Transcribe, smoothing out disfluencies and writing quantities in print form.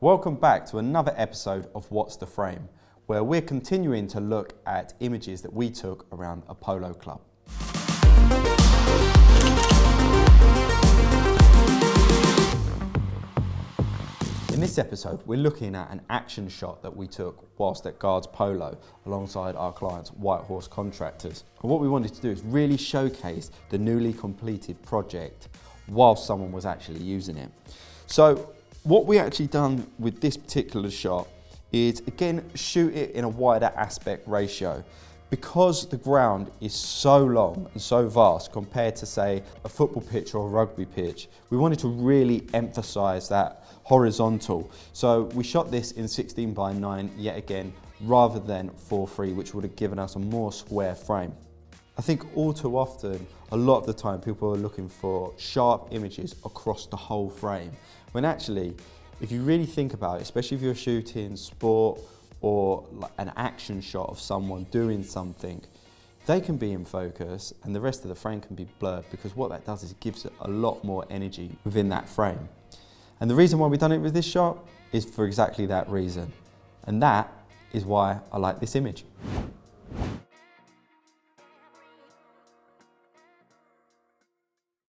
Welcome back to another episode of What's the Frame, where we're continuing to look at images that we took around a polo club. In this episode, we're looking at an action shot that we took whilst at Guards Polo alongside our clients, White Horse Contractors. And what we wanted to do is really showcase the newly completed project whilst someone was actually using it. So what we actually done with this particular shot is, again, shoot it in a wider aspect ratio. Because the ground is so long and so vast compared to, say, a football pitch or a rugby pitch, we wanted to really emphasize that horizontal. So we shot this in 16:9 yet again, rather than 4:3, which would have given us a more square frame. I think all too often, a lot of the time, people are looking for sharp images across the whole frame. When actually, if you really think about it, especially if you're shooting sport or like an action shot of someone doing something, they can be in focus and the rest of the frame can be blurred, because what that does is it gives it a lot more energy within that frame. And the reason why we've done it with this shot is for exactly that reason. And that is why I like this image.